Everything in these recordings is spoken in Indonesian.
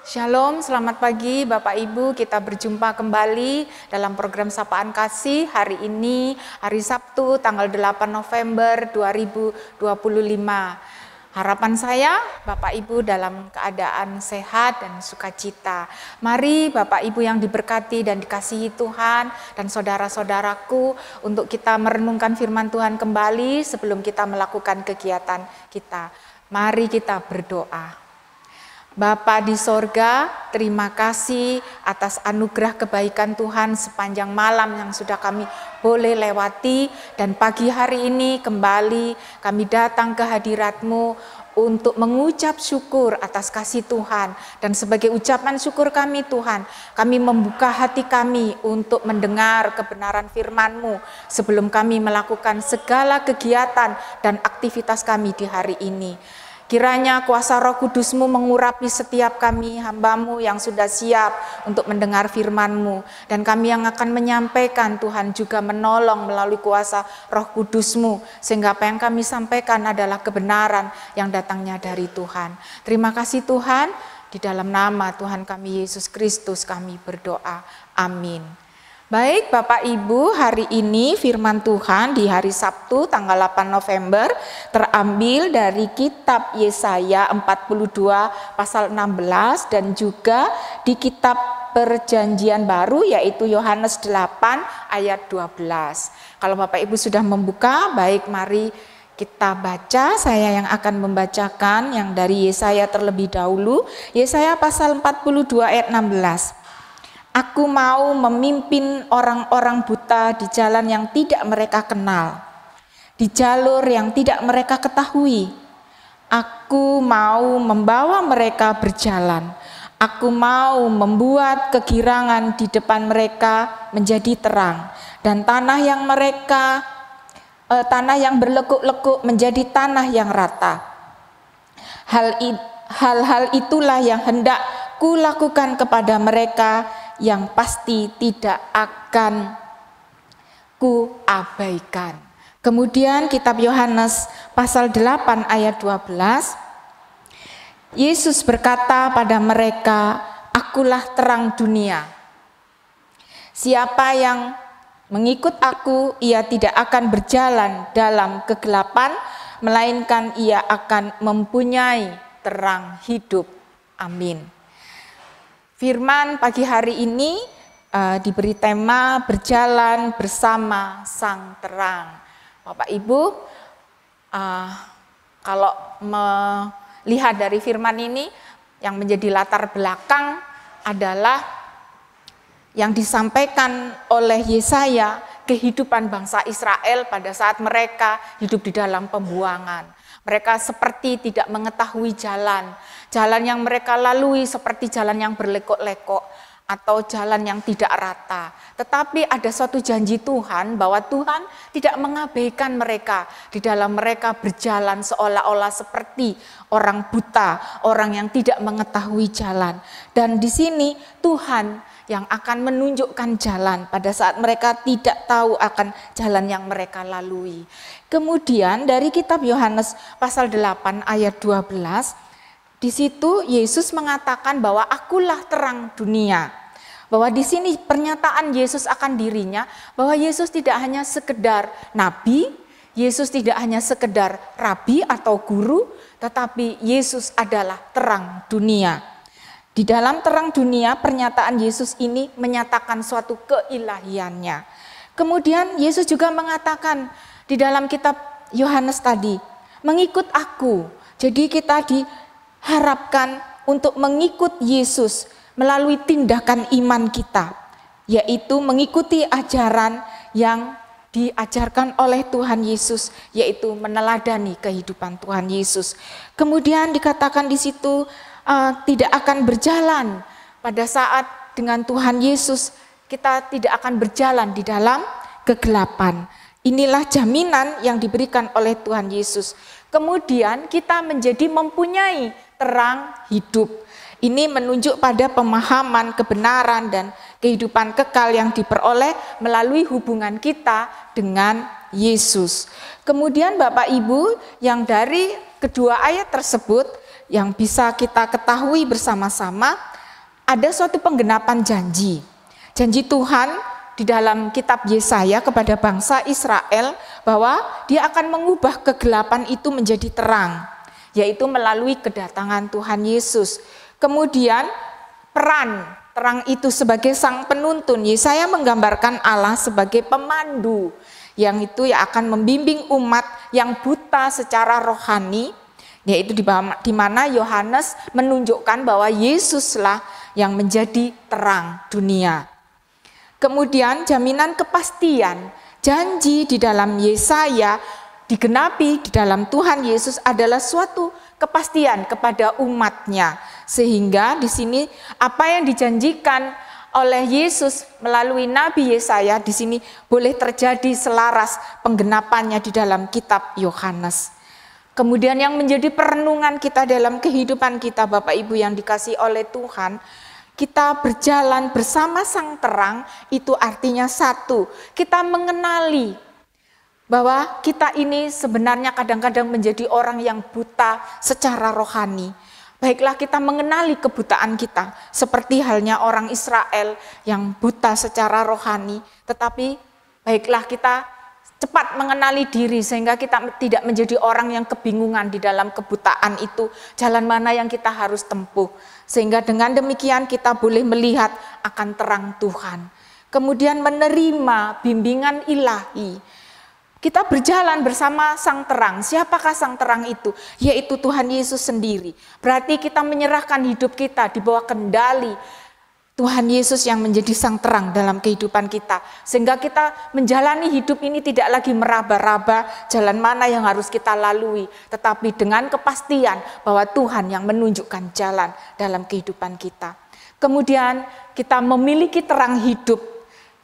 Shalom, selamat pagi Bapak Ibu, kita berjumpa kembali dalam program Sapaan Kasih hari ini, hari Sabtu tanggal 8 November 2025. Harapan saya Bapak Ibu dalam keadaan sehat dan sukacita. Mari Bapak Ibu yang diberkati dan dikasihi Tuhan dan saudara-saudaraku untuk kita merenungkan firman Tuhan kembali sebelum kita melakukan kegiatan kita. Mari kita berdoa. Bapa di sorga, terima kasih atas anugerah kebaikan Tuhan sepanjang malam yang sudah kami boleh lewati. Dan pagi hari ini kembali kami datang ke hadirat-Mu untuk mengucap syukur atas kasih Tuhan. Dan sebagai ucapan syukur kami Tuhan, kami membuka hati kami untuk mendengar kebenaran firman-Mu sebelum kami melakukan segala kegiatan dan aktivitas kami di hari ini. Kiranya kuasa Roh Kudus-Mu mengurapi setiap kami hamba-Mu yang sudah siap untuk mendengar firman-Mu. Dan kami yang akan menyampaikan Tuhan juga menolong melalui kuasa Roh Kudus-Mu. Sehingga apa yang kami sampaikan adalah kebenaran yang datangnya dari Tuhan. Terima kasih Tuhan, di dalam nama Tuhan kami Yesus Kristus kami berdoa. Amin. Baik Bapak Ibu, hari ini firman Tuhan di hari Sabtu tanggal 8 November terambil dari kitab Yesaya 42 pasal 16 dan juga di kitab Perjanjian Baru yaitu Yohanes 8 ayat 12. Kalau Bapak Ibu sudah membuka, baik mari kita baca. Saya yang akan membacakan yang dari Yesaya terlebih dahulu. Yesaya pasal 42 ayat 16. Aku mau memimpin orang-orang buta di jalan yang tidak mereka kenal, di jalur yang tidak mereka ketahui. Aku mau membawa mereka berjalan. Aku mau membuat kegirangan di depan mereka menjadi terang, dan tanah yang berlekuk-lekuk menjadi tanah yang rata. Hal-hal itulah yang hendak kulakukan kepada mereka, yang pasti tidak akan kuabaikan. Kemudian kitab Yohanes pasal 8 ayat 12. Yesus berkata pada mereka, "Akulah terang dunia. Siapa yang mengikut aku, ia tidak akan berjalan dalam kegelapan, melainkan ia akan mempunyai terang hidup." Amin. Firman pagi hari ini diberi tema berjalan bersama Sang Terang. Bapak Ibu, kalau melihat dari firman ini, yang menjadi latar belakang adalah yang disampaikan oleh Yesaya, kehidupan bangsa Israel pada saat mereka hidup di dalam pembuangan. Mereka seperti tidak mengetahui jalan. Jalan yang mereka lalui seperti jalan yang berlekok-lekok atau jalan yang tidak rata. Tetapi ada suatu janji Tuhan bahwa Tuhan tidak mengabaikan mereka. Di dalam mereka berjalan seolah-olah seperti orang buta, orang yang tidak mengetahui jalan. Dan di sini Tuhan yang akan menunjukkan jalan pada saat mereka tidak tahu akan jalan yang mereka lalui. Kemudian dari kitab Yohanes pasal 8 ayat 12, di situ Yesus mengatakan bahwa akulah terang dunia. Bahwa di sini pernyataan Yesus akan dirinya, bahwa Yesus tidak hanya sekedar nabi, Yesus tidak hanya sekedar rabi atau guru, tetapi Yesus adalah terang dunia. Di dalam terang dunia, pernyataan Yesus ini menyatakan suatu keilahiannya. Kemudian Yesus juga mengatakan di dalam kitab Yohanes tadi, mengikut aku. Jadi kita diharapkan untuk mengikut Yesus melalui tindakan iman kita, yaitu mengikuti ajaran yang diajarkan oleh Tuhan Yesus, yaitu meneladani kehidupan Tuhan Yesus. Kemudian dikatakan di situ tidak akan berjalan pada saat dengan Tuhan Yesus, kita tidak akan berjalan di dalam kegelapan. Inilah jaminan yang diberikan oleh Tuhan Yesus. Kemudian kita menjadi mempunyai terang hidup. Ini menunjuk pada pemahaman kebenaran dan kehidupan kekal yang diperoleh melalui hubungan kita dengan Yesus. Kemudian Bapak Ibu, yang dari kedua ayat tersebut yang bisa kita ketahui bersama-sama ada suatu penggenapan janji. Janji Tuhan di dalam kitab Yesaya kepada bangsa Israel bahwa Dia akan mengubah kegelapan itu menjadi terang, yaitu melalui kedatangan Tuhan Yesus. Kemudian peran terang itu sebagai sang penuntun. Yesaya menggambarkan Allah sebagai pemandu yang itu ya akan membimbing umat yang buta secara rohani, yaitu di mana Yohanes menunjukkan bahwa Yesuslah yang menjadi terang dunia. Kemudian jaminan kepastian, janji di dalam Yesaya digenapi di dalam Tuhan Yesus adalah suatu kepastian kepada umatnya. Sehingga di sini apa yang dijanjikan oleh Yesus melalui Nabi Yesaya di sini boleh terjadi selaras penggenapannya di dalam kitab Yohanes. Kemudian yang menjadi perenungan kita dalam kehidupan kita, Bapak Ibu yang dikasihi oleh Tuhan, kita berjalan bersama sang terang itu artinya satu, kita mengenali bahwa kita ini sebenarnya kadang-kadang menjadi orang yang buta secara rohani. Baiklah kita mengenali kebutaan kita, seperti halnya orang Israel yang buta secara rohani, tetapi baiklah kita cepat mengenali diri sehingga kita tidak menjadi orang yang kebingungan di dalam kebutaan itu, jalan mana yang kita harus tempuh. Sehingga dengan demikian kita boleh melihat akan terang Tuhan. Kemudian menerima bimbingan ilahi. Kita berjalan bersama sang terang. Siapakah sang terang itu? Yaitu Tuhan Yesus sendiri. Berarti kita menyerahkan hidup kita di bawah kendali Tuhan Yesus yang menjadi sang terang dalam kehidupan kita. Sehingga kita menjalani hidup ini tidak lagi meraba-raba jalan mana yang harus kita lalui. Tetapi dengan kepastian bahwa Tuhan yang menunjukkan jalan dalam kehidupan kita. Kemudian kita memiliki terang hidup.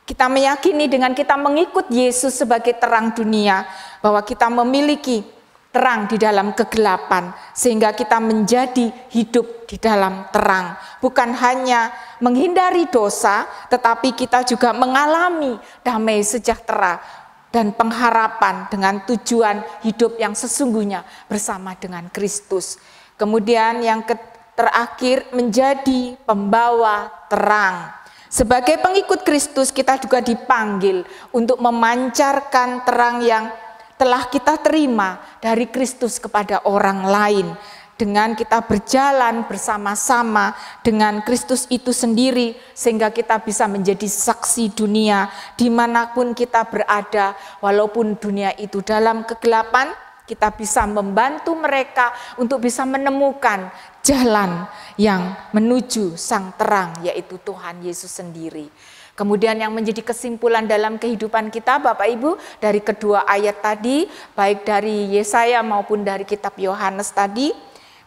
Kita meyakini dengan kita mengikut Yesus sebagai terang dunia. Bahwa kita memiliki terang di dalam kegelapan, sehingga kita menjadi hidup di dalam terang. Bukan hanya menghindari dosa, tetapi kita juga mengalami damai sejahtera dan pengharapan dengan tujuan hidup yang sesungguhnya bersama dengan Kristus. Kemudian yang terakhir menjadi pembawa terang. Sebagai pengikut Kristus kita juga dipanggil untuk memancarkan terang yang telah kita terima dari Kristus kepada orang lain. Dengan kita berjalan bersama-sama dengan Kristus itu sendiri, sehingga kita bisa menjadi saksi dunia dimanapun kita berada. Walaupun dunia itu dalam kegelapan, kita bisa membantu mereka untuk bisa menemukan jalan yang menuju sang terang, yaitu Tuhan Yesus sendiri. Kemudian yang menjadi kesimpulan dalam kehidupan kita, Bapak Ibu, dari kedua ayat tadi, baik dari Yesaya maupun dari kitab Yohanes tadi,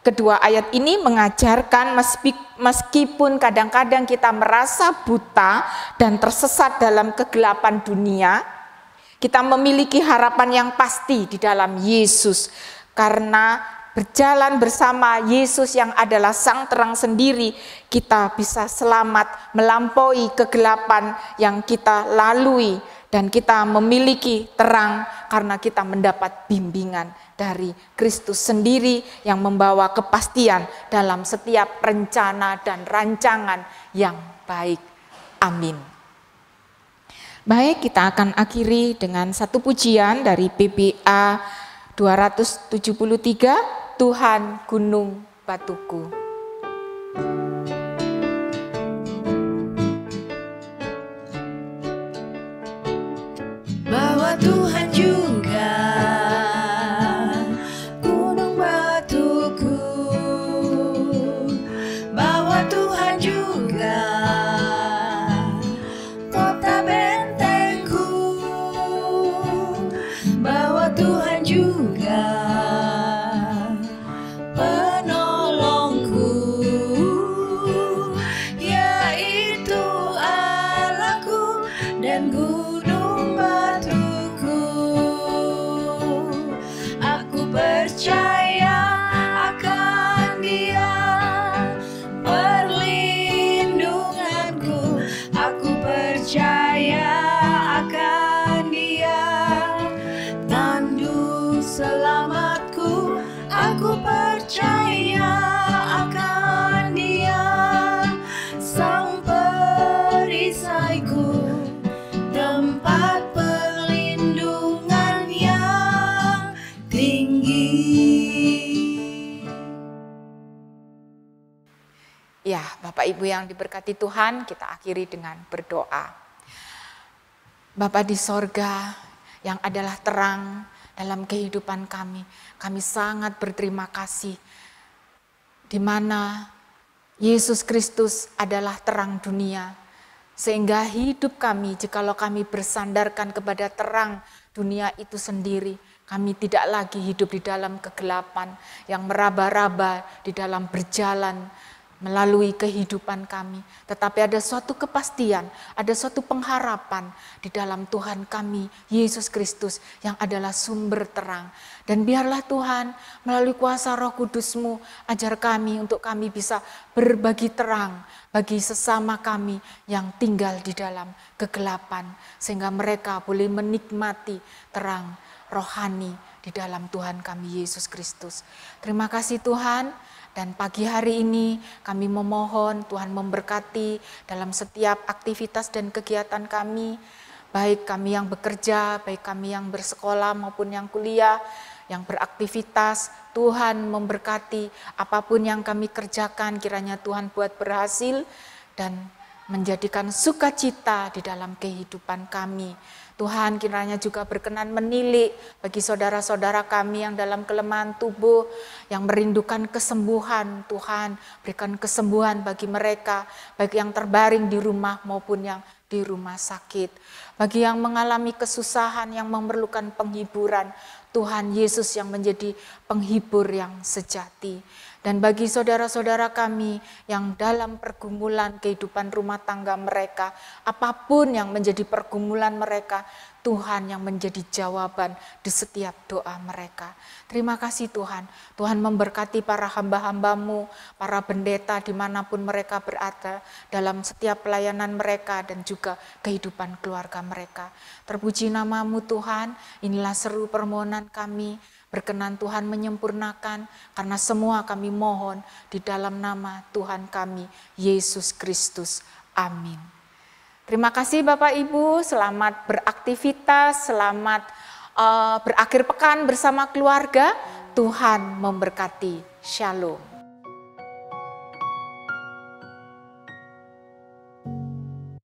kedua ayat ini mengajarkan meskipun kadang-kadang kita merasa buta dan tersesat dalam kegelapan dunia, kita memiliki harapan yang pasti di dalam Yesus. Karena berjalan bersama Yesus yang adalah sang terang sendiri, kita bisa selamat melampaui kegelapan yang kita lalui. Dan kita memiliki terang karena kita mendapat bimbingan dari Kristus sendiri yang membawa kepastian dalam setiap rencana dan rancangan yang baik. Amin. Baik, kita akan akhiri dengan satu pujian dari PBA 273, Tuhan Gunung Batuku. Bahwa Tuhan juga gunung batuku, bahwa Tuhan juga kota bentengku, bahwa Tuhan juga penolongku, yaitu Allahku dan gunung batuku. tinggi. Ya, Bapak Ibu yang diberkati Tuhan, kita akhiri dengan berdoa. Bapa di sorga yang adalah terang dalam kehidupan kami sangat berterima kasih di mana Yesus Kristus adalah terang dunia. Sehingga hidup kami, jikalau kami bersandarkan kepada terang dunia itu sendiri, kami tidak lagi hidup di dalam kegelapan yang meraba-raba di dalam berjalan melalui kehidupan kami. Tetapi ada suatu kepastian, ada suatu pengharapan di dalam Tuhan kami, Yesus Kristus yang adalah sumber terang. Dan biarlah Tuhan melalui kuasa Roh Kudus-Mu ajar kami untuk kami bisa berbagi terang bagi sesama kami yang tinggal di dalam kegelapan. Sehingga mereka boleh menikmati terang rohani di dalam Tuhan kami Yesus Kristus. Terima kasih Tuhan. Dan pagi hari ini kami memohon Tuhan memberkati dalam setiap aktivitas dan kegiatan kami. Baik kami yang bekerja, baik kami yang bersekolah maupun yang kuliah, yang beraktivitas. Tuhan memberkati apapun yang kami kerjakan, kiranya Tuhan buat berhasil dan menjadikan sukacita di dalam kehidupan kami. Tuhan kiranya juga berkenan menilik bagi saudara-saudara kami yang dalam kelemahan tubuh, yang merindukan kesembuhan. Tuhan berikan kesembuhan bagi mereka, baik yang terbaring di rumah maupun yang di rumah sakit. Bagi yang mengalami kesusahan, yang memerlukan penghiburan, Tuhan Yesus yang menjadi penghibur yang sejati. Dan bagi saudara-saudara kami yang dalam pergumulan kehidupan rumah tangga mereka, apapun yang menjadi pergumulan mereka, Tuhan yang menjadi jawaban di setiap doa mereka. Terima kasih Tuhan. Tuhan memberkati para hamba-hamba-Mu, para pendeta dimanapun mereka berada, dalam setiap pelayanan mereka dan juga kehidupan keluarga mereka. Terpuji nama-Mu Tuhan, inilah seru permohonan kami. Berkenan Tuhan menyempurnakan, karena semua kami mohon di dalam nama Tuhan kami, Yesus Kristus. Amin. Terima kasih Bapak Ibu, selamat beraktivitas, selamat berakhir pekan bersama keluarga. Tuhan memberkati. Shalom.